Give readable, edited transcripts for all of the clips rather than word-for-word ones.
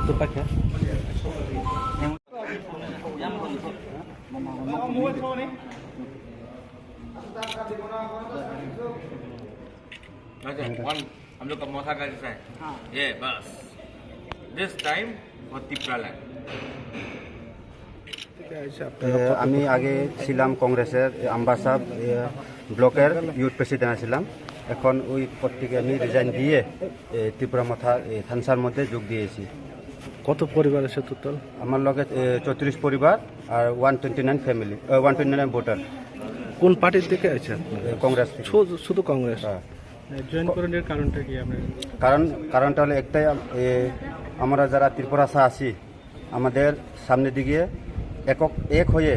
हम लोग का मोथा का जैसा है ये बस this time for Tripura land. আমি আগে ছিলাম কংগ্রেসের আম্বাসাদ ব্লকের ইউথ প্রেসিডেন্ট ছিলাম। এখন ওই পদ থেকে আমি রিজাইন দিয়ে ত্রিপুরা মাথা থানসার মধ্যে যোগ দিয়েছি। কত পরিবার আছে টোটাল? আমার লগে 34 পরিবার আর 129 ফ্যামিলি 129 ভোটার। কোন পার্টির থেকে আছে? কংগ্রেস। শুধু কংগ্রেস? জয়েন করার কারণটা কি? কারণটা হলো একটাই, আমরা যারা ত্রিপুরাসা আছি আমাদের সামনে দিকে এক হয়ে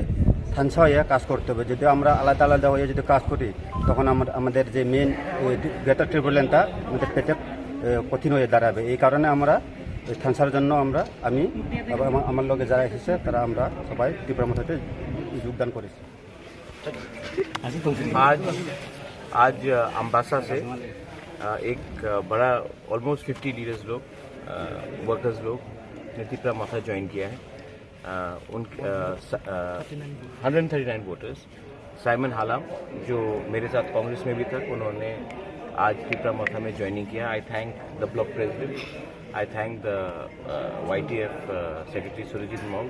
থানসা হয়ে কাজ করতে হবে। যদি আমরা আলাদা আলাদা হয়ে যদি কাজ করি তখন আমাদের যে মেন গ্রেটার ত্রিপুরাল্যান্ডটা আমাদের পেতে কঠিন হয়ে দাঁড়াবে। এই কারণে আমরা থানসার জন্য আমি আমার লগে যারা এসেছে তারা আমরা সবাই ত্রিপুরা মাথাতে যোগদান করেছি। आज अम्बासा से एक बड़ा ऑलमोस्ट 50 लीडर्स लोग वर्कर्स लोग ने त्रिपुरा माथा ज्वाइन किया है। 139 वोटर्स। साइमन हालाम जो मेरे साथ कांग्रेस में भी था, उन्होंने आज त्रिपुरा माथा में ज्वाइनिंग किया। I thank the block president, I thank the YTF secretary Surjeet Maul,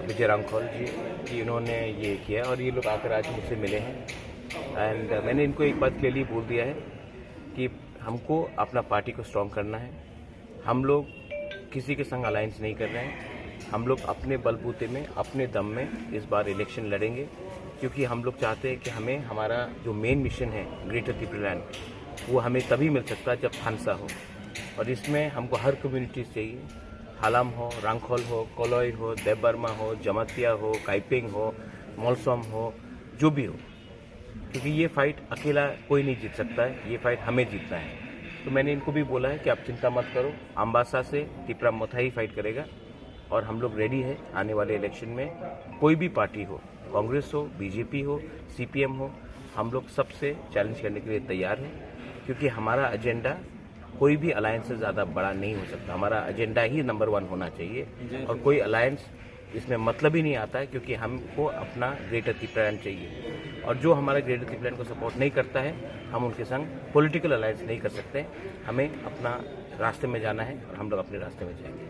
Vijay Ramkhol ji कि इन्होंने ये किया और ये लोग आकर आज मुझसे मिले हैं। एंड मैंने इनको एक बात क्लियरली बोल दिया है कि हमको अपना पार्टी को स्ट्रॉन्ग करना है। हम लोग किसी के संग अलायंस नहीं कर रहे हैं। हम लोग अपने बलबूते में अपने दम में इस बार इलेक्शन लड़ेंगे, क्योंकि हम लोग चाहते हैं कि हमें हमारा जो मेन मिशन है ग्रेटर त्रिपुरालैंड वो हमें तभी मिल सकता है जब थानसा हो। और इसमें हमको हर कम्युनिटीज़ चाहिए, हालाम हो, रांगखोल हो, कोलोई हो, देवबर्मा हो, जमातिया हो, काइपिंग हो, मोलसोम हो, जो भी हो, क्योंकि ये फाइट अकेला कोई नहीं जीत सकता है, ये फाइट हमें जीतना है। तो मैंने इनको भी बोला है कि आप चिंता मत करो, अम्बासा से त्रिपुरा माथा ही फाइट करेगा और हम लोग रेडी है आने वाले इलेक्शन में। कोई भी पार्टी हो, कांग्रेस हो, बीजेपी हो, CPM हो, हम लोग सबसे चैलेंज करने के लिए तैयार हैं, क्योंकि हमारा एजेंडा कोई भी अलायंस से ज़्यादा बड़ा नहीं हो सकता। हमारा एजेंडा ही नंबर 1 होना चाहिए और कोई अलायंस इसमें मतलब ही नहीं आता है, क्योंकि हमको अपना ग्रेटर त्रिपुरालैंड चाहिए। और जो हमारा ग्रेटर त्रिपुरालैंड को सपोर्ट नहीं करता है हम उनके संग पॉलिटिकल अलायंस नहीं कर सकते। हमें अपना रास्ते में जाना है और हम लोग अपने रास्ते में जाएंगे।